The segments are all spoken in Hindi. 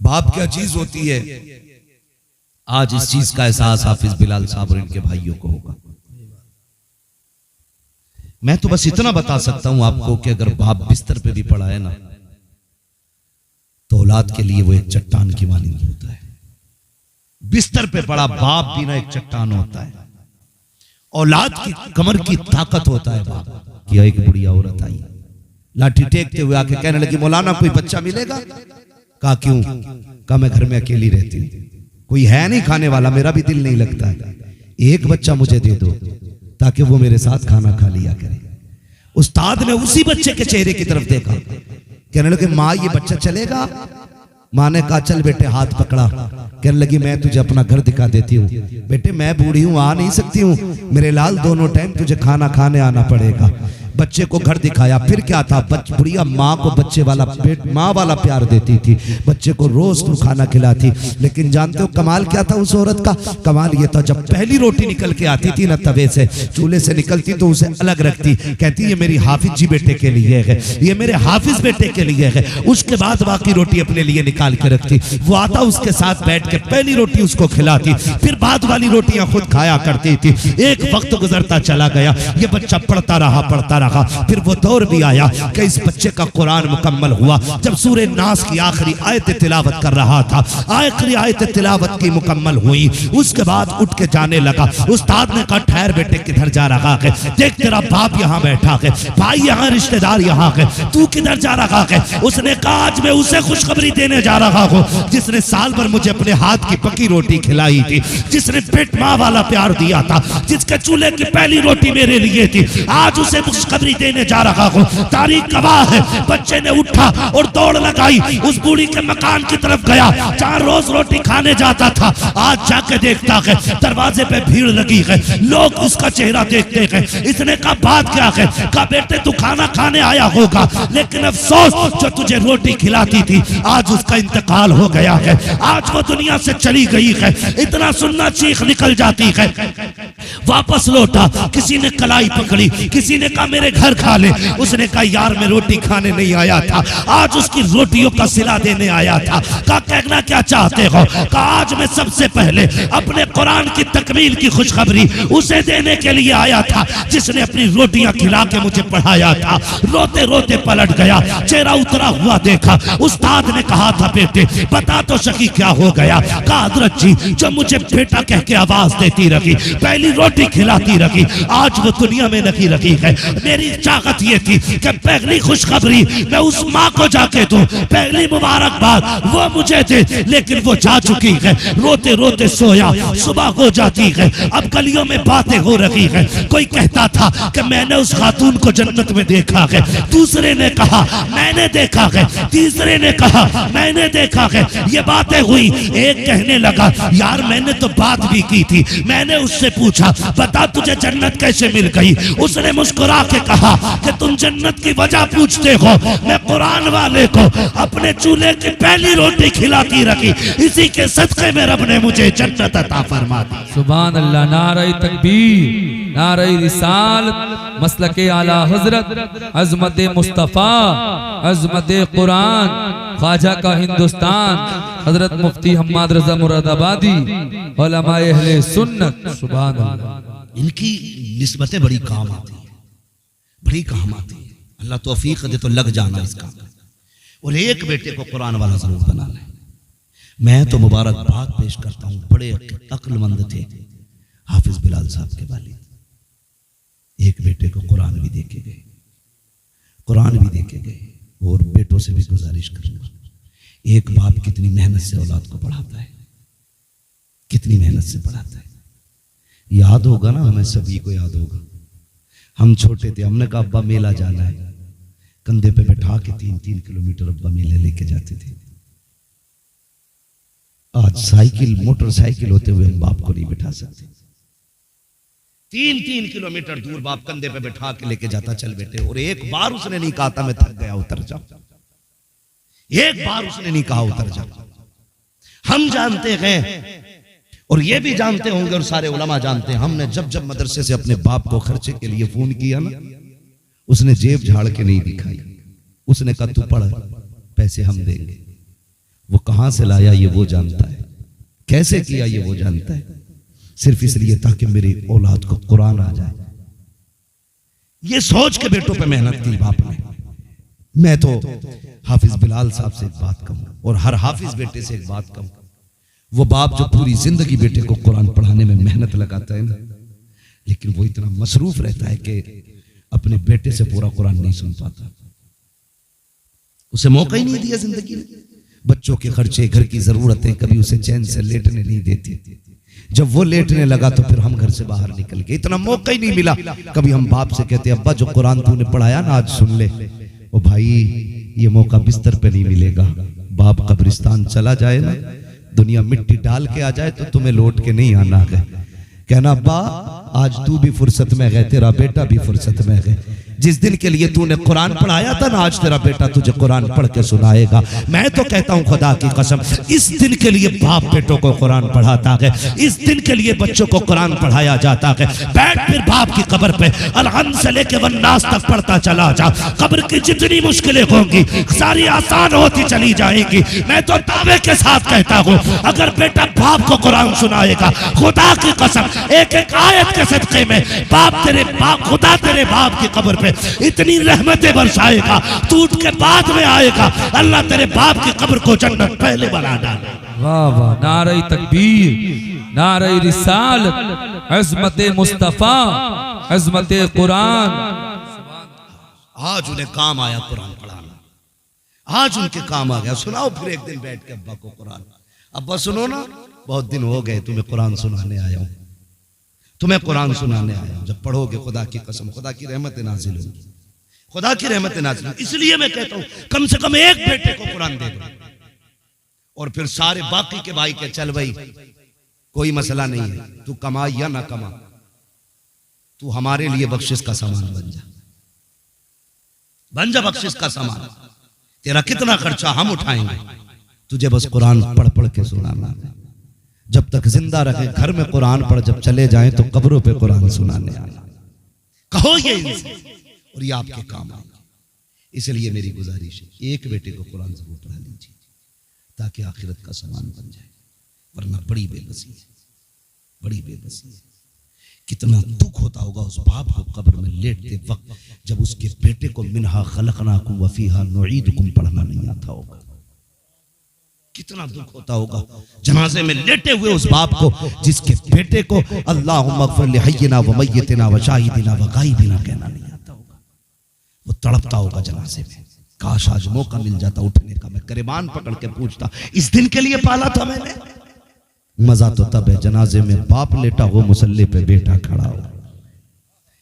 बाप क्या चीज होती है। आज इस चीज का एहसास हाफिज बिलाल साहब और इनके भाइयों को होगा। मैं तो बस इतना बता सकता हूं आपको कि अगर बाप बिस्तर पे भी पड़ा है ना, तो औलाद के लिए वो एक चट्टान की मानिंद होता है। बिस्तर पे पड़ा बाप भी ना एक चट्टान होता है। औलाद की कमर की ताकत होता है बाप की। एक बुढ़िया औरत आई, लाठी टेकते हुए आके कहने लगी, मौलाना कोई बच्चा मिलेगा? कहा क्यों? कहा मैं घर में अकेली रहती हूँ, कोई है नहीं खाने वाला, मेरा भी दिल नहीं लगता है, एक बच्चा मुझे दे दो ताकि वो मेरे साथ खाना खा लिया करे। उस्ताद ने उसी बच्चे के चेहरे की तरफ देखा, कहने लगे माँ ये बच्चा चलेगा? माँ ने कहा चल बेटे, हाथ पकड़ा। कहने लगी मैं तुझे अपना घर दिखा देती हूँ। बेटे मैं बूढ़ी हूँ, आ नहीं सकती हूँ, मेरे लाल दोनों टाइम तुझे खाना खाने आना पड़ेगा। बच्चे को घर दिखाया। फिर क्या था, बुढ़िया माँ को बच्चे वाला पेट माँ वाला प्यार देती थी, बच्चे को रोज तू खाना खिलाती। लेकिन जानते हो कमाल क्या था उस औरत का? कमाल ये था जब पहली रोटी निकल के आती थी ना तवे से, चूल्हे से निकलती तो उसे अलग रखती, कहती ये मेरी हाफिज जी बेटे के लिए है, ये मेरे हाफिज बेटे के लिए है। उसके बाद बाकी रोटी अपने लिए निकाल के रखती। वो आता उसके साथ बैठ के पहली रोटी उसको खिलाती, फिर बाद वाली रोटियां खुद खाया करती थी। एक वक्त गुजरता चला गया, ये बच्चा पढ़ता रहा। फिर वो दौर भी आया कि इस बच्चे का कुरान मुकम्मल हुआ। जब सूरे नास की आखिरी आयत तिलावत कर रहा था, आखिरी आयत तिलावत की मुकम्मल हुई, उसके बाद उठ के जाने लगा। उस्ताद ने कहा ठहर बेटे, किधर जा रहा है? देख तेरा बाप यहाँ बैठा है, भाई यहाँ, रिश्तेदार यहाँ है, तू किधर जा रहा है? उसने कहा आज मैं उसे खुशखबरी देने जा रहा हूँ जिसने साल भर मुझे अपने हाथ की पकी रोटी खिलाई थी, जिसने पेट माँ वाला प्यार दिया था, जिसके चूल्हे की पहली रोटी मेरे लिए थी। आज उसे खुशखबरी देने जा रहा हूँ। तारीख गवाह है, बच्चे ने उठा और दौड़ लगाई, उस बूढ़ी के मकान की तरफ गया जहाँ रोज रोटी खाने जाता था। आज जाके देखता है दरवाजे पे भीड़ लगी है, लोग उसका चेहरा देखते हैं। इसने कहा बात क्या है? कहा बेटे तू खाना खाने आया होगा, लेकिन अफसोस जो तुझे रोटी खिलाती थी आज उसका इंतकाल हो गया है, आज वो दुनिया से चली गई है। इतना सुनना चीख निकल जाती है। वापस लौटा, किसी ने कलाई पकड़ी, किसी ने कहा मेरे घर खा ले। उसने कहा यार मैं रोटी खाने नहीं आया था, आज उसकी रोटियों का सिला देने आया था। कहा कहना क्या चाहते हो? कहा आज मैं सबसे पहले अपने कुरान की तकमील की खुशखबरी उसे देने के लिए आया था जिसने अपनी रोटियां खिला के मुझे पढ़ाया था। रोते रोते पलट गया, चेहरा उतरा हुआ देखा। उस्ताद ने कहा था बेटे बता तो सकी क्या हो गया? कहा हजरत जी जो मुझे बेटा कह के आवाज देती रही, पहली रोटी खिलाती रही, आज वो दुनिया में नहीं रही है। मेरी चाहत ये थी कि पहली खुशखबरी मैं उस माँ को जाके दूं, पहली मुबारकबाद वो मुझे दे, लेकिन वो जा चुकी है। रोते रोते सोया, सुबह हो जाती है, अब गलियों में बातें हो रही है। कोई कहता था कि मैंने उस खातून को जन्नत में देखा है, दूसरे ने कहा मैंने देखा है, तीसरे ने कहा मैंने देखा है। ये बातें हुई, एक कहने लगा यार मैंने तो बात भी की थी। मैंने उससे पूछा बता तुझे जन्नत कैसे मिल गई? उसने मुस्कुरा के कहा कि तुम जन्नत की वजह पूछते हो, मैं कुरान वाले को अपने चूल्हे की पहली रोटी खिलाती रखी, इसी के सदके में रब ने मुझे जन्नत अता फरमा दी। सुभान अल्लाह, नारे तकबीर, नारे रिसालत, मसलके आला हजरत, अजमत मुस्तफा, अजमत कुरान, ख्वाजा का हिंदुस्तान, हजरत मुफ्ती हम्माद रजा मुरादाबादी, उलमाए अहले सुन्नत। सुभान अल्लाह, इनकी निस्बतें बड़ी काम आती है, बड़ी काम आती है। अल्लाह तौफीक दे तो लग जाना इस काम में, और एक बेटे को कुरान वाला जरूर बनाना है। मैं तो मुबारकबाद पेश करता हूँ, बड़े अक्लमंद थे हाफिज बिलाल साहब के वालिद। एक बेटे को कुरान भी देके गए, कुरान भी देके गए। और बेटों से भी गुजारिश करूंगा, एक बाप कितनी मेहनत से औलाद को पढ़ाता है, कितनी मेहनत से पढ़ाता है। याद होगा ना, हमें सभी को याद होगा, हम छोटे थे, हमने कहा अब्बा मेला जाना है, कंधे पे बैठा के 3-3 किलोमीटर अब्बा मेले लेके जाते थे। आज साइकिल मोटरसाइकिल होते हुए हम बाप को नहीं बैठा सकते। 3-3 किलोमीटर दूर बाप कंधे पे बैठा के लेके जाता, चल बेटे। और एक बार उसने नहीं कहा था मैं थक गया उतर जाओ, एक बार उसने नहीं कहा उतर जाओ। हम जानते हैं और ये भी जानते होंगे और सारे उलमा जानते हैं, हमने जब जब मदरसे से अपने बाप को खर्चे के लिए फोन किया ना, उसने जेब झाड़ के नहीं दिखाई, उसने कहा तू पढ़ पैसे हम देंगे। वो कहां से लाया ये वो जानता है, कैसे किया ये वो जानता है, सिर्फ इसलिए ताकि मेरी औलाद को कुरान आ जाए। ये सोच के बेटों पे मेहनत की बाप ने। मैं तो हाफिज बिलाल साहब से एक बात कहूं और हर हाफिज बेटे से एक बात कहूं, वो बाप जो पूरी जिंदगी बेटे को कुरान पढ़ाने में मेहनत लगाता है ना, लेकिन वो इतना मसरूफ रहता है कि अपने बेटे से पूरा कुरान नहीं सुन पाता। उसे मौका ही नहीं दिया जिंदगी में। बच्चों के खर्चे, घर की जरूरतें कभी उसे चैन से लेटने नहीं देती। जब वो लेटने लगा तो फिर हम घर से बाहर निकल गए, इतना मौका ही नहीं मिला। कभी हम बाप से कहते अब्बा जो कुरान तूने पढ़ाया ना आज सुन ले। ओ भाई ये मौका बिस्तर पे नहीं मिलेगा। बाप कब्रिस्तान चला जाए ना, दुनिया मिट्टी डाल के आ जाए तो तुम्हें लौट के नहीं आना है। कहना अब्बा आज तू भी फुर्सत में गए, तेरा बेटा भी फुर्सत में गए। जिस दिन के लिए तूने कुरान पढ़ाया था ना, आज तेरा बेटा तुझे कुरान पढ़ के सुनाएगा। मैं तो कहता हूं खुदा की कसम, इस दिन के लिए बाप बेटों को कुरान पढ़ाता है, इस दिन के लिए बच्चों को कुरान पढ़ाया जाता है। बैठ फिर बाप की कब्र पे अलहम्द से लेके वन्नास तक पढ़ता चला जा। कब्र की जितनी मुश्किलें होंगी सारी आसान होती चली जाएंगी। मैं तो दावे के साथ कहता हूं, अगर बेटा बाप को कुरान सुनाएगा, खुदा की कसम एक एक आयत के सदके में खुदा तेरे बाप की कब्र पे इतनी रहमतें बरसाएगा, टूट के बाद में आएगा। अल्लाह तेरे बाप की कब्र को जन्नत पहले बना डाले। वाह वाह, नारे तकबीर, नारे रिसालत, अज़मत मुस्तफा, अज़मत कुरान। आज उन्हें काम आया कुरान पढ़ाना, आज उनके काम आ गया। सुनाओ फिर एक दिन बैठ के अब्बा को कुरान। अब्बा सुनो ना, बहुत दिन हो गए तुम्हें कुरान सुनाने आया हूं, तुम्हें कुरान सुनाने आया हूं। जब पढ़ोगे खुदा की कसम खुदा की रहमत नाजिल होगी, खुदा की रहमत नाजिल होगी। इसलिए मैं कहता हूं कम से कम एक बेटे को कुरान दे दो, और फिर सारे बाकी के भाई के चल भाई कोई मसला नहीं है, तू कमा या ना कमा, तू हमारे लिए बख्शिश का सामान बन जा बख्शिश का सामान। तेरा कितना खर्चा हम उठाएंगे, तुझे बस कुरान पढ़ पढ़ के सुनाना। जब तक जिंदा रहे घर में कुरान पढ़, जब चले जाएं तो कब्रों पे कुरान सुनाने आना। कहो ये इनसे और ये आपके काम आएगा। इसलिए मेरी गुजारिश है एक बेटे को कुरान जरूर पढ़ा लीजिए ताकि आखिरत का सामान बन जाए, वरना बड़ी बेबसी है, बड़ी बेबसी है। कितना दुख होता होगा उस बाप को कब्र में लेटते वक्त जब उसके बेटे को मिनहा खलकनाकुम व फीहा नुईदुकुम पढ़ना नहीं आता होगा। कितना दुख होता होगा जनाजे में लेटे हुए उस बाप को जिसके बेटे को अल्लाहुम्मा अग़फ़िर लिहय्यिना व मय्यितिना व शाहिदिना व गायबिना कहना नहीं आता होगा। वो तड़पता होगा जनाजे में, काश आज मौका मिल जाता उठने का, मैं गिरबान पकड़ के पूछता इस दिन के लिए पाला था मैंने। मजा तो तब है जनाजे में बाप लेटा हो, मुसल्ले पे बेटा खड़ा हो,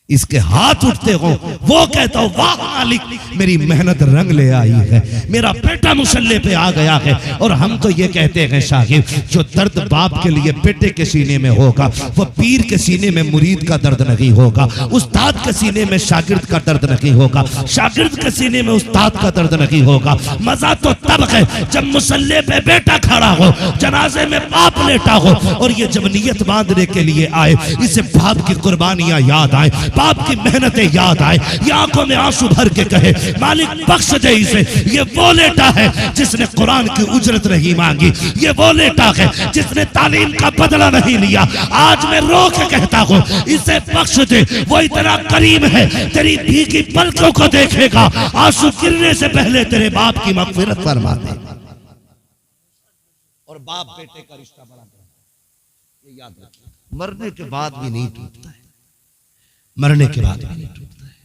इसके हाथ उठते हो, वो कहता हो वाह मालिक मेरी मेहनत रंग ले आई है, मेरा बेटा मुसल्ले पे आ गया है। और हम तो ये कहते हैं शागिर्द, जो दर्द बाप के लिए बेटे के सीने में होगा वो पीर के सीने में मुरीद का दर्द नहीं होगा, उस्ताद के सीने में शागिर्द का दर्द नहीं होगा, शागिर्द के सीने में उस्ताद का दर्द नहीं होगा। मजा तो तब है जब मुसल्ले पे बेटा खड़ा हो, जनाजे में बाप लेटा हो, और ये जब नियत बांधने के लिए आए, इसे बाप की कुर्बानियां याद आए, बाप की मेहनतें याद आए, ये आंखों में आंसू भर के कहे मालिक बख्श दे इसे। ये वो लेटा है जिसने कुरान की उजरत नहीं मांगी, ये वो लेटा है जिसने तालीम का बदला नहीं लिया। आज मैं रो के कहता हूं इसे बख्श दे, वो इतना करीम है, तेरी भीगी पलकों को देखेगा, आंसू गिरने से पहले तेरे बाप की मगफिरत फरमा दे। और बाप बेटे का रिश्ता बड़ा ये याद रखिए, मरने के बाद भी नहीं टूटता है, मरने के बाद भी नहीं टूटता है।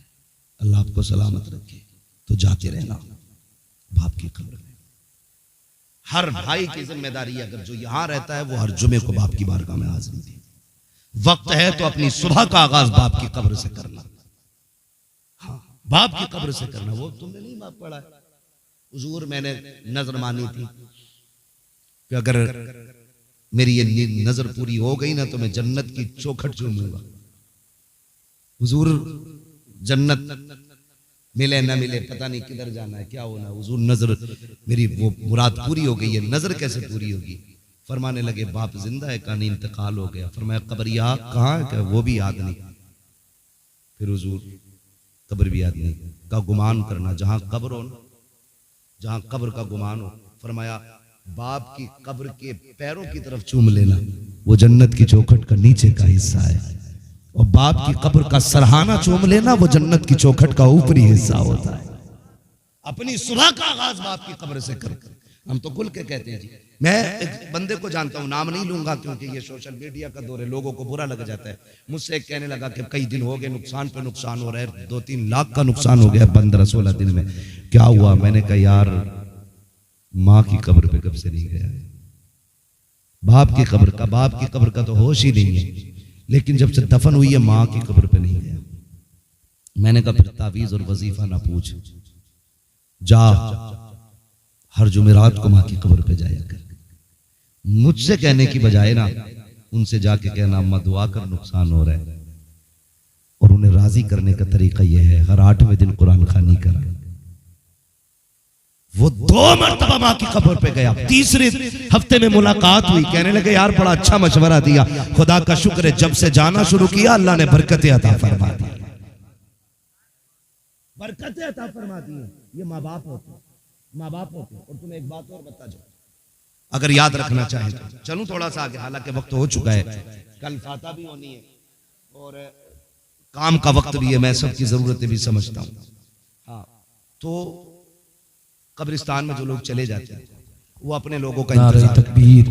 अल्लाह आपको सलामत रखे। तो जाते रहना बाप की कब्र में। हर भाई की जिम्मेदारी अगर जो यहां रहता है वो हर जुमे को बाप की बारगाह में हाजिर दे। वक्त है तो अपनी सुबह का आगाज बाप की कब्र से करना। हाँ, बाप की कब्र से करना। वो तुमने नहीं बाप पढ़ा है हुजूर, मैंने नजर मानी थी कि अगर मेरी ये नजर पूरी हो गई ना तो मैं जन्नत की चौखट चूमूंगा। हुजूर जन्नत मिले न मिले पता नहीं किधर जाना है, क्या होना, हुजूर नजर मेरी वो मुराद पूरी हो गई है। नजर कैसे पूरी होगी? फरमाने लगे बाप जिंदा है, कहानी इंतकाल हो गया। फरमाया कब्र याद कहाँ है? वो भी याद नहीं। फिर हुजूर कब्र भी याद नहीं का गुमान करना, जहां कब्र हो ना, जहां कब्र का गुमान हो। फरमाया बाप की कब्र के पैरों की तरफ चूम लेना वो जन्नत की चौखट का नीचे का हिस्सा है, और बाप की कब्र का सरहाना चूम लेना वो जन्नत की चौखट का ऊपरी हिस्सा होता है। अपनी सुबह का आगाज बाप की कब्र से कर। हम तो खुल के कहते हैं जी। मैं एक बंदे को जानता हूं, नाम नहीं लूंगा क्योंकि ये सोशल मीडिया का दौर है, लोगों को बुरा लग जाता है। मुझसे एक कहने लगा कि कई दिन हो गए नुकसान पे नुकसान हो रहा है, 2-3 लाख का नुकसान हो गया 15-16 दिन में। क्या हुआ? मैंने कहा यार माँ की कब्र पे कब से नहीं गया है, बाप की कब्र का तो होश ही नहीं है, लेकिन जब से दफन हुई है माँ की कब्र पे नहीं गया। मैंने कहा फिर तावीज और वजीफा ना पूछ, जा हर जुमेरात को माँ की कब्र पे जाया कर। मुझसे कहने की बजाय ना उनसे जाके कहना अम्मा दुआ कर नुकसान हो रहा है, और उन्हें राजी करने का तरीका यह है हर 8वें दिन कुरान खानी करा। वो 2 मरतबा माँ की कब्र पे गया, तीसरे हफ्ते में मुलाकात हुई, कहने लगे यार बड़ा अच्छा मशवरा दिया, खुदा का शुक्र है जब से जाना शुरू किया अल्लाह ने बरकतें अता फरमा दी। बरकतें अता फरमा दी। ये माँ बाप होते हैं। और तुम्हें एक बात और बता जाओ, अगर याद रखना चाहे तो चलूं थोड़ा सा आगे, हालांकि वक्त हो चुका है, कल फाता भी होनी है और काम का वक्त भी है, मैं सबकी जरूरतें भी समझता हूँ। हाँ, तो कब्रिस्तान में जो लोग चले जाते हैं वो अपने लोगों का नारे तकबीर,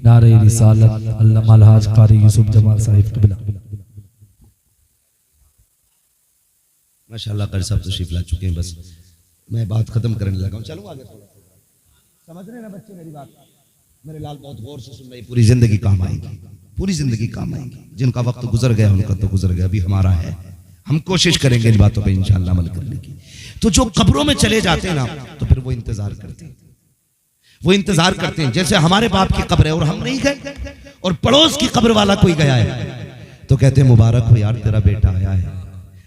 नारे रिसालत, अल्लामा अलहाज कारी यूसुफ जमाल साहिब क़िबला। माशाल्लाह कर सब तशरीफ ला चुके हैं, बस मैं बात खत्म करने लगा हूं। चलो आगे थोड़ा, समझ रहे हैं ना बच्चे मेरी बात? मेरे लाल बहुत गौर से सुन रहे, पूरी जिंदगी काम आएगी, पूरी जिंदगी काम आएगी। जिनका वक्त गुजर गया उनका तो गुजर गया, अभी हमारा है, हम कोशिश करेंगे इन बातों पे इंशाअल्लाह अमल करने की। तो जो कब्रों में चले जाते हैं ना, तो फिर वो इंतजार करते हैं, वो इंतजार करते हैं। जैसे हमारे बाप की कब्र है और हम नहीं गए, और पड़ोस की कब्र वाला कोई गया है तो कहते हैं मुबारक हो यार तेरा बेटा आया है,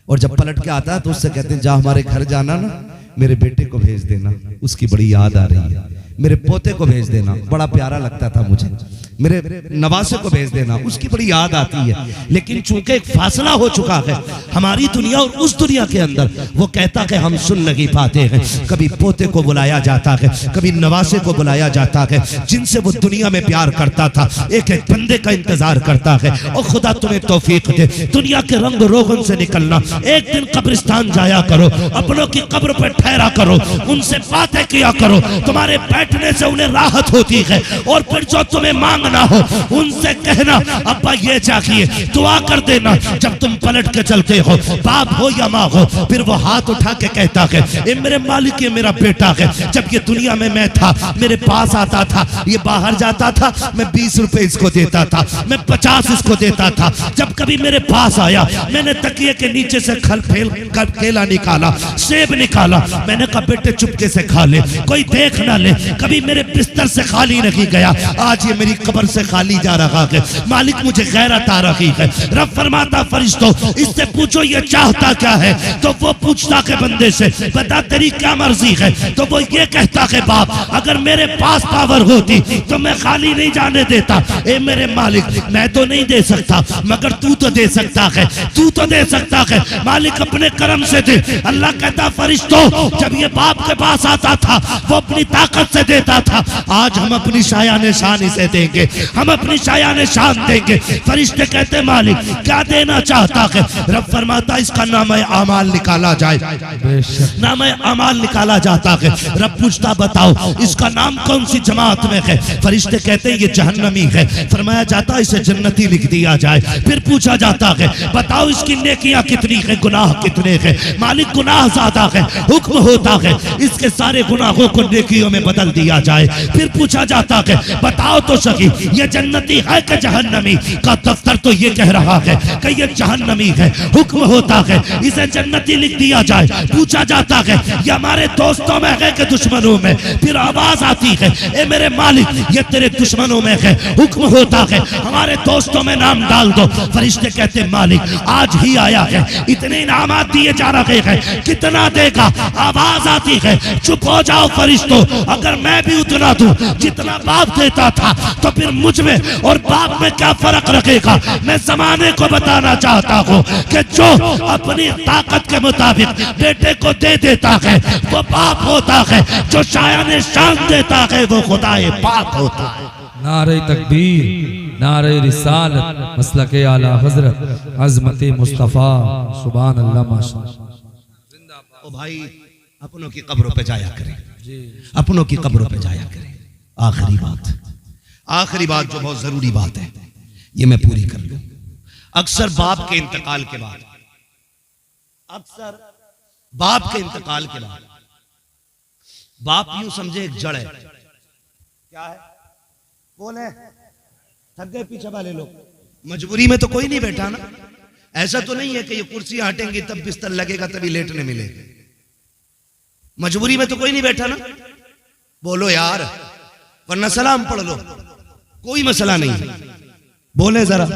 और जब पलट के आता है तो उससे कहते हैं जा हमारे घर जाना ना, मेरे बेटे को भेज देना, उसकी बड़ी याद आ रही है, मेरे पोते को भेज देना, बड़ा प्यारा लगता था मुझे, मेरे नवासे को भेज देना, उसकी बड़ी याद आती है। लेकिन चूंकि एक फासला हो चुका है हमारी दुनिया और उस दुनिया के अंदर, वो कहता है हम सुन नहीं पाते हैं। कभी पोते को बुलाया जाता है, कभी नवासे को बुलाया जाता है, जिनसे वो दुनिया में प्यार करता था, एक एक बंदे का इंतजार करता है। और खुदा तुम्हें तौफीक दे, दुनिया के रंग रोगन से निकलना, एक दिन कब्रिस्तान जाया करो, अपनों की कब्र पर ठहरा करो, उनसे बातें किया करो, तुम्हारे बैठने से उन्हें राहत होती है। और फिर जो तुम्हें मांगना हो उनसे कहना अब्बा ये चाहिए, दुआ कर देना। जब तुम पलट के चलते हो, बाप हो या माँ हो, फिर वो हाथ उठा के कहता है ये मेरे मालिक, ये मेरा बेटा है। जब ये दुनिया में मैं था, मेरे पास आता था, ये बाहर जाता था, मैं 20 रुपए इसको देता था, मैं 50 इसको देता था। जब कभी मेरे पास आया, मैंने तकिए के नीचे से केला निकाला, सेब निकाला, मैंने कहा बेटे चुपके से खा ले, कोई देख ना ले। कभी मेरे बिस्तर से खाली नहीं गया, आज ये मेरी कब्र से खाली जा रहा है। मालिक मुझे गैरत आ रही है। रब फरमाता फरिश्तों इससे पूछो ये चाहता क्या है, तो वो पूछता है बंदे से बता तेरी क्या मर्जी है, तो वो ये कहता है बाप अगर मेरे पास पावर होती तो मैं खाली नहीं जाने देता। ए मेरे मालिक मैं तो नहीं दे सकता, मगर तू तो दे सकता है, तू तो दे सकता है, मालिक अपने करम से दे। अल्लाह कहता फरिश्तों जब ये बाप के पास आता था वो अपनी ताकत से देता था, आज हम अपनी शायान शान इसे देंगे, हम अपनी शायान शान देंगे। फरिश्ते कहते मालिक क्या देना चाहता है? रब फरमाता इसका नाम अमाल निकाला जाए, नाम अमाल निकाला जाता है। रब पूछता बताओ इसका नाम कौन सी जमात में है? फरिश्ते कहते हैं ये जहन्नमी है। फरमाया जाता इसे जन्नती लिख दिया जाए। फिर पूछा जाता है बताओ इसकी नेकियां कितनी है, गुनाह कितने हैं? मालिक गुनाह ज्यादा है, हुक्म होता है इसके सारे गुनाहों को नेकियों में बदल दिया जाए। फिर पूछा जाता है बताओ तो सही ये जन्नती है कि जहन्नमी? का दफ्तर तो ये कह रहा है कि ये जहन्नमी है, हुक्म होता है इसे जन्नती लिख दिया जाए। पूछा जाता है ये हमारे दोस्तों में है कि दुश्मनों में? फिर आवाज आती है ए मेरे मालिक ये तेरे दुश्मनों में है, हुक्म होता है हमारे दोस्तों में नाम डाल दो। फरिश्ते कहते मालिक आज ही आया है, इतने इनामात दिए जा रहे हैं, कितना देगा? आवाज आती है चुप हो जाओ फरिश्तों, अगर मैं भी उतना दूं जितना बाप देता था, तो फिर मुझ में और बाप में क्या फर्क रखेगा। मैं जमाने को बताना चाहता हूँ कि जो अपनी ताकत के मुताबिक बेटे को दे देता है वो बाप होता है, जो शायाने शान देता है वो खुदाए पाक होता है। नारे तकबीर, नारे रिसालत, मसलके आला हजरत अजमत मुस्तफा, सुभान अल्लाह माशाअल्लाह। ओ भाई, अपनों की कब्रों पे जाया करें, अपनों की कब्रों पे जाया करें। आखिरी बात जो बहुत जरूरी बात है, ये मैं पूरी कर लूं। अक्सर बाप के इंतकाल के बाद, बाप यूं समझे एक जड़ है। क्या है? बोले थक गए पीछे वाले लोग। मजबूरी में तो कोई नहीं बैठा ना। ऐसा तो नहीं है कि ये कुर्सी हटेंगी तब बिस्तर लगेगा तभी लेटने मिलेगा। मजबूरी में तो कोई नहीं बैठा ना। बोलो यार, वरना सलाम पढ़ लो, कोई मसला नहीं। बोले जरा,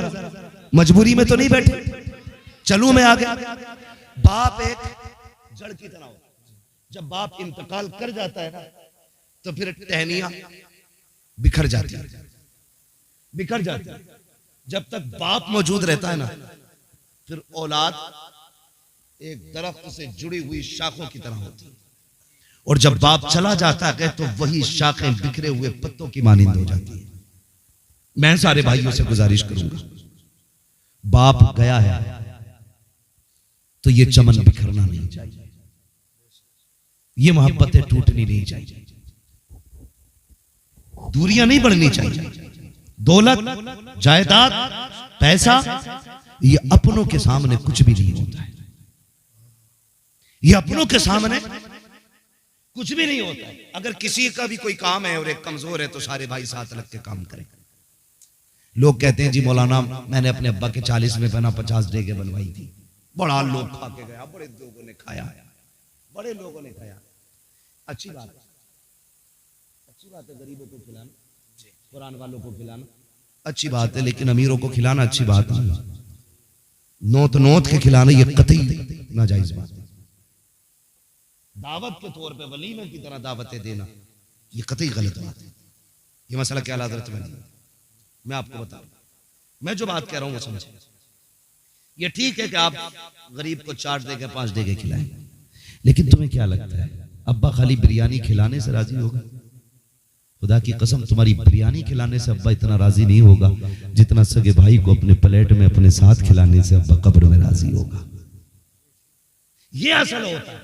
मजबूरी में तो नहीं बैठे। चलूं मैं आगे। बाप एक जड़ की तरह होता है। जब बाप इंतकाल कर जाता है ना, तो फिर टहनियां बिखर जाती है। जब तक बाप मौजूद रहता है ना, फिर औलाद एक दरख्त से जुड़ी हुई शाखों की तरह होती है, और जब बाप चला जाता है तो वही शाखें बिखरे हुए पत्तों की मानिंद हो जाती है। मैं सारे भाइयों से गुजारिश करूंगा, बाप गया है तो ये चमन बिखरना नहीं चाहिए, ये मोहब्बतें टूटनी नहीं चाहिए, दूरियां नहीं बढ़नी चाहिए। दौलत, जायदाद, पैसा, ये अपनों के सामने कुछ भी नहीं होता है। ये अपनों के सामने कुछ भी नहीं होता है। अगर किसी का भी कोई काम है और एक कमजोर है तो सारे भाई साथ लग के काम करें। लोग कहते हैं जी मौलाना, मैंने अपने अब्बा के 40 में बना 50 डेगे बनवाई थी, बड़ा लोग खा के गया, बड़े लोगों ने खाया, बड़े लोगों ने खाया। अच्छी बात है, गरीबों को खिलाना, कुरान वालों को खिलाना अच्छी बात है, लेकिन अमीरों को खिलाना अच्छी बात नहीं। नोत के खिलाना ये कतई नाजायज बात है। दावत के तौर पे वलीमे की तरह दावतें देना ये कतई गलत बात है। ये मसला क्या हज़रत में नहीं, मैं आपको बता रहा हूं, मैं जो बात कह रहा हूं वो समझे। ये ठीक है कि आप गरीब को 4 देगे 5 देगे खिलाएं, लेकिन तुम्हें क्या लगता है अब्बा खाली बिरयानी खिलाने से राजी होगा? खुदा की कसम, तुम्हारी बिरयानी खिलाने से अब्बा इतना राजी नहीं होगा जितना सगे भाई को अपने प्लेट में अपने साथ खिलाने से अब्बा कब्र में राजी होगा। ये असल होता है।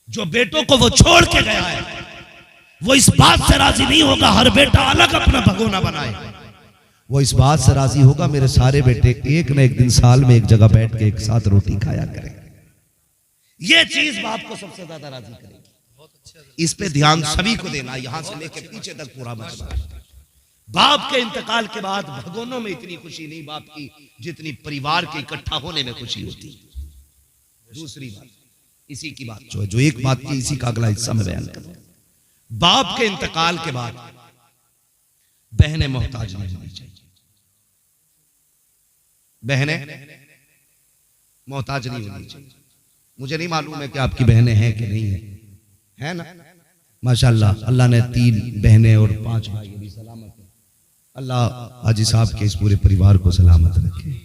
जो बेटों को वो छोड़ के गया है वो इस बात से राजी नहीं होगा हर बेटा अलग अपना भगोना बनाए। वो इस बात से राजी होगा मेरे सारे बेटे एक न एक दिन साल में एक जगह बैठ के एक साथ रोटी खाया करें। ये चीज बाप को सबसे ज्यादा राजी करेगी। इस पे ध्यान सभी को देना, यहां से लेकर पीछे तक पूरा मसला। बाप के इंतकाल के बाद भगोनों में इतनी खुशी नहीं बाप की जितनी परिवार के इकट्ठा होने में खुशी होती है। दूसरी बात, इसी की बात जो एक बात की, इसी का अगला हिस्सा में बयान करूं। बाप के इंतकाल के बाद बहनें मोहताज नहीं होनी चाहिए। बहनें मोहताज नहीं होनी चाहिए। मुझे नहीं मालूम है कि आपकी बहनें हैं कि नहीं है ना? माशाअल्लाह, अल्लाह ने 3 बहनें और 5 भाई भी सलामत है। अल्लाह हाजी साहब के इस पूरे परिवार को सलामत रखे,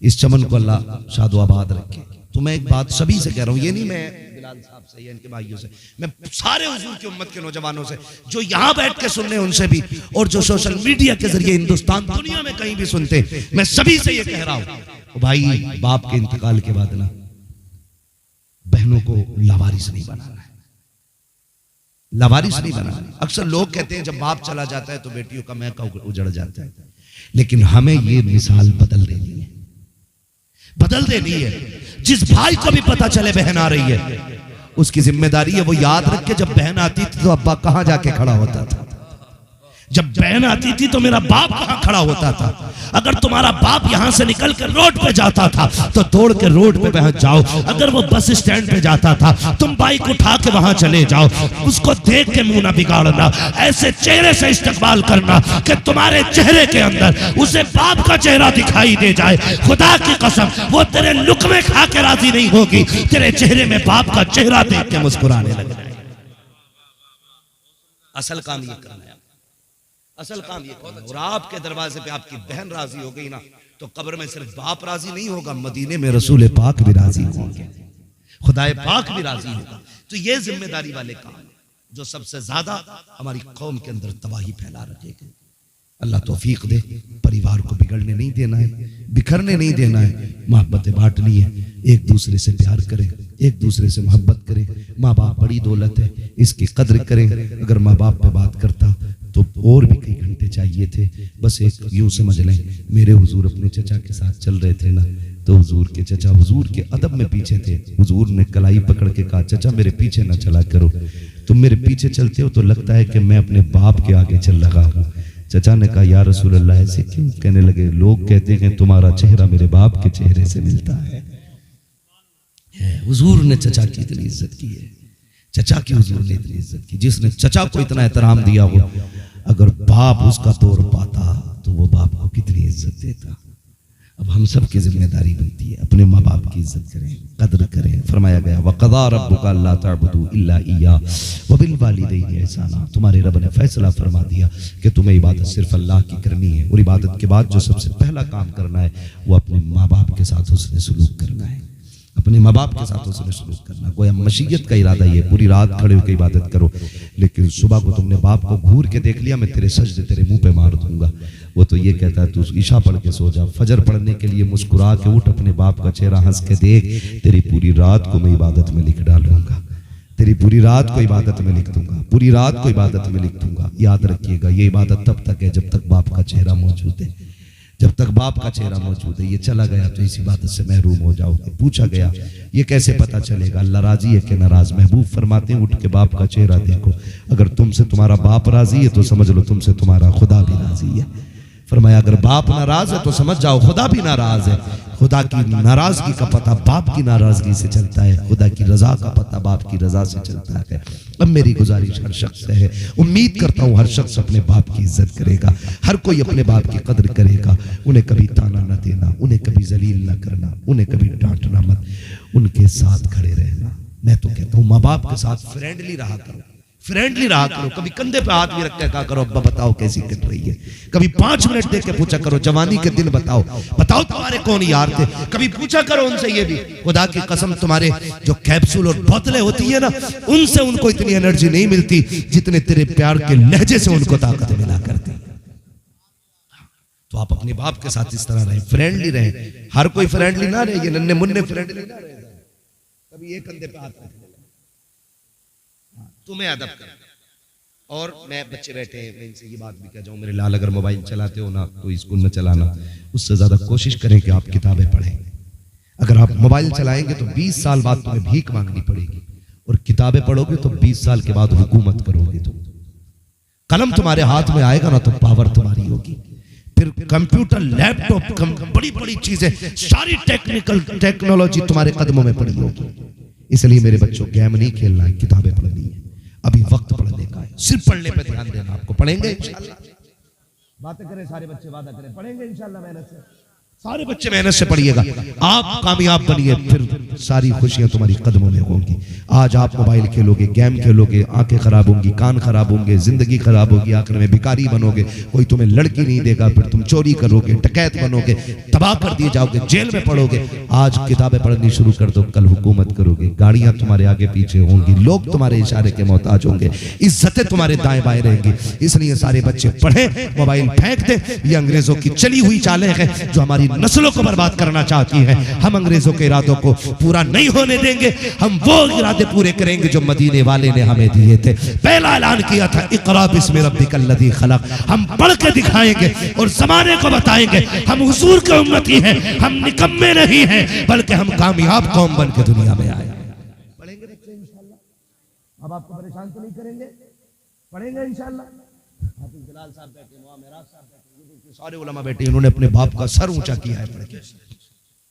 इस चमन को अल्लाह शादो आबाद रखे। तो मैं एक बात सभी से कह रहा हूं, ये नहीं मैं बिलाल साहब से या इनके भाइयों से, मैं सारे हुजूर की उम्मत के नौजवानों से जो यहाँ बैठ के सुन रहे हैं उनसे भी, और जो सोशल मीडिया के जरिए हिंदुस्तान दुनिया में कहीं भी सुनते, मैं सभी से ये कह रहा हूं, भाई बाप के इंतकाल के बाद ना बहनों को लावारिस नहीं बनाना है, लावारिस नहीं बनाना। अक्सर लोग कहते हैं जब बाप चला जाता है तो बेटियों का महका उजड़ जाता है, लेकिन हमें ये मिसाल बदल देनी है, बदल देनी है। जिस भाई को भी पता चले बहन आ रही है, उसकी जिम्मेदारी है वो याद रखे जब बहन आती थी तो अब्बा कहां जाके खड़ा होता था, जब बहन आती थी तो मेरा बाप कहां खड़ा होता था। अगर तुम्हारा बाप यहां से निकल कर रोड पे जाता था तो दौड़ के रोड पे पहुंच जाओ, अगर वो बस स्टैंड पे जाता था तुम बाइक उठा के वहां चले जाओ, उसको देख के मुंह ना बिगाड़ना, ऐसे चेहरे से इस्तकबाल करना कि तुम्हारे चेहरे के अंदर उसे बाप का चेहरा दिखाई दे जाए। खुदा की कसम वो तेरे लुकमे खा के राजी नहीं होगी, तेरे चेहरे में बाप का चेहरा देख के मुस्कुराने लगे। असल काम ये करना है, असल काम ये करना है। और आपके दरवाजे पे आपकी बहन राजी हो गई ना, तो कब्र में सिर्फ बाप राजी नहीं होगा, मदीने में रसूल पाक भी राजी होंगे, खुदाए पाक भी राजी होगा। तो ये जिम्मेदारी वाले काम जो सबसे ज्यादा हमारी कौम के अंदर तबाही फैला रखेगा। अल्लाह तौफीक दे, परिवार को बिगड़ने नहीं देना है, बिखरने नहीं देना है, मोहब्बतें बांटनी है, एक दूसरे से प्यार करें, एक दूसरे से मोहब्बत करें। माँ बाप बड़ी दौलत है, इसकी कद्र करें। अगर माँ बाप पे बात करता तो और भी कई घंटे चाहिए थे। बस एक यूं समझ लें, मेरे हुजूर अपने चचा के साथ चल रहे थे ना, तो हुजूर के चचा हुजूर के अदब में पीछे थे। हुजूर ने कलाई पकड़ के कहा, चचा मेरे पीछे ना चला करो, तुम मेरे पीछे चलते हो तो लगता है कि मैं अपने बाप के आगे चल रहा हूँ। चचा ने कहा, या रसूल अल्लाह ऐसे क्यों? कहने लगे, लोग कहते हैं तुम्हारा चेहरा मेरे बाप के चेहरे से मिलता है। हुजूर ने चचा की इतनी इज्जत की है, चचा की हुजूर ने इतनी इज्जत की। जिसने चचा को इतना एहतराम दिया हो, अगर बाप उसका तौर पाता तो वो बाप को कितनी इज्जत देता। अब हम सब की जिम्मेदारी बनती है अपने माँ बाप की इज्जत करें, कद्र करें। फरमाया गया, वक़ज़ा रब्बुका अल्ला तअबुदू इल्ला इय्याह व बिल वालिदैनि इहसाना। तुम्हारे रब ने फैसला फरमा दिया कि तुम्हें इबादत सिर्फ अल्लाह की करनी है, और इबादत के बाद जो सबसे पहला काम करना है वो अपने माँ बाप के साथ हुस्न सलूक करना है, अपने माँ बाप के साथ हुस्न सलूक करना। गोया मशीयत का इरादा ये, पूरी रात खड़े होकर इबादत करो, लेकिन सुबह को तुमने बाप को घूर के देख लिया, मैं तेरे सजदे तेरे मुंह पे मार दूंगा। वो तो ये कहता है तू ईशा पढ़ के सो जा, फजर पढ़ने के लिए मुस्कुरा के उठ, अपने बाप का चेहरा हंस के देख, तेरी पूरी रात को मैं इबादत में लिख डालूंगा, तेरी पूरी रात को इबादत में लिख दूंगा, पूरी रात को इबादत में लिख दूंगा। याद रखिएगा, ये इबादत तब तक है जब तक बाप का चेहरा मौजूद है, जब तक बाप का चेहरा मौजूद है। ये चला गया तो इस इबादत से महरूम हो जाओगे। पूछा गया, ये कैसे पता चलेगा अल्लाह राजी है कि नाराज? महबूब फरमाते हैं, उठ के बाप का चेहरा देखो, अगर तुमसे तुम्हारा बाप राजी है तो समझ लो तुमसे तुम्हारा खुदा भी राजी है। फरमाया, अगर बाप नाराज है तो समझ जाओ खुदा भी नाराज है। खुदा की नाराजगी का पता बाप की नाराजगी से चलता है, खुदा की रजा का पता बाप की रजा से चलता है। अब मेरी गुजारिश हर शख्स से है, उम्मीद करता हूँ हर शख्स अपने बाप की इज्जत करेगा, हर कोई अपने बाप की कदर करेगा। उन्हें कभी ताना न देना, उन्हें कभी जलील न करना, उन्हें कभी डांटना मत, उनके साथ खड़े रहना। मैं तो कहता हूँ माँ बाप के साथ फ्रेंडली रहा करो, फ्रेंडली रहा करो। कभी कंधे पे हाथ भी रख के कहा करो, अब्बा बताओ कैसी कट रही है। कभी 5 मिनट देख के पूछा करो, जवानी के दिन बताओ, बताओ तुम्हारे कौन यार थे। कभी पूछा करो उनसे ये भी, खुदा की कसम तुम्हारे जो कैप्सूल और बोतलें होती है ना, उनसे उनको इतनी एनर्जी नहीं मिलती जितने तेरे प्यार के लहजे से उनको ताकत मिला करती। तो आप अपने बाप के साथ इस तरह रहे, फ्रेंडली रहे। हर कोई फ्रेंडली ना रहे, ये नन्हे मुन्ने फ्रेंडली ना रहे। कभी एक कंधे पे हाथ रख, तुम्हें अदब कर। और मैं, बच्चे बैठे हैं, मैं इनसे ये बात भी कह जाऊं, मेरे लाल अगर मोबाइल चलाते हो ना तो स्कूल में चलाना, उससे ज्यादा कोशिश करें कि आप किताबें पढ़ें। अगर आप मोबाइल चलाएंगे तो 20 साल बाद तुम्हें भीख मांगनी पड़ेगी, और किताबें पढ़ोगे तो 20 साल के बाद हुकूमत करोगे। तुम कलम तुम्हारे हाथ में आएगा ना तो पावर तुम्हारी होगी। फिर कंप्यूटर, लैपटॉप, बड़ी बड़ी चीजें, सारी टेक्नोलॉजी तुम्हारे कदमों में पड़ी होगी। इसलिए मेरे बच्चों, गेम नहीं खेलना है, किताबें पढ़नी है। अभी वक्त पढ़ने का है, सिर्फ पढ़ने पे ध्यान देना। आपको पढ़ेंगे इंशाल्लाह, बातें करें सारे बच्चे, वादा करें पढ़ेंगे इंशाल्लाह, मेहनत से सारे बच्चे मेहनत से पढ़िएगा, आप कामयाब बनिए, फिर सारी खुशियां तुम्हारी कदमों में होंगी। आज आप मोबाइल खेलोगे, गेम खेलोगे, आंखें खराब होंगी, कान खराब होंगे, जिंदगी खराब होगी, आखिर में भिखारी बनोगे, कोई तुम्हें लड़की नहीं देगा, फिर तुम चोरी करोगे, डकैत बनोगे, तबाह कर दिए जाओगे, जेल में पढ़ोगे। आज किताबें पढ़नी शुरू कर दो, कल हुकूमत करोगे, गाड़ियां तुम्हारे आगे पीछे होंगी, लोग तुम्हारे इशारे के मोहताज होंगे, इज्जतें तुम्हारे दाएं बाएं रहेंगी। इसलिए सारे बच्चे पढ़ें, मोबाइल फेंक दें। ये अंग्रेजों की चली हुई चालें हैं जो हमारी नस्लों को बर्बाद करना चाहती है। हम अंग्रेजों के इरादों को पूरा नहीं होने देंगे, हम वो इरादे पूरे करेंगे जो मदीने वाले ने हमें दिए थे। पहला ऐलान किया था, इक़रा बिस्मि रब्बिकल लज़ी खलक़। हम पढ़ के दिखाएंगे और ज़माने को बताएंगे हम हुजूर के उम्मती हैं, हम निकम्मे नहीं हैं, बल्कि हम कामयाब कौम बन के दुनिया में आए। पढ़ेंगे बच्चे इंशाल्लाह, अब आपको परेशान तो नहीं करेंगे, पढ़ेंगे इंशाल्लाह। हाफिज़ बिलाल साहब बैठे, मेराज साहब बैठे, सारे उलमा बैठे, इन्होंने अपने बाप का सर ऊंचा किया है, पढ़ के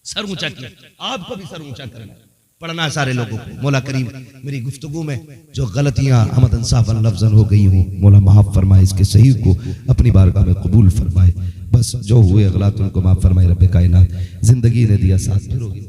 सर ऊंचा किया। आपको भी सर ऊंचा करना, पढ़ना है सारे लोगों को। मौला करीम मेरी गुफ्तगू में जो गलतियां हमदन साहब लफ्ज़न हो गई हूँ, मौला माफ फरमाए, इसके सही को अपनी बारगाह में कबूल फरमाए। बस जो हुए अगलात उनको माफ फरमाए रब्बे कायनात। जिंदगी ने दिया साथ, फिर होगी।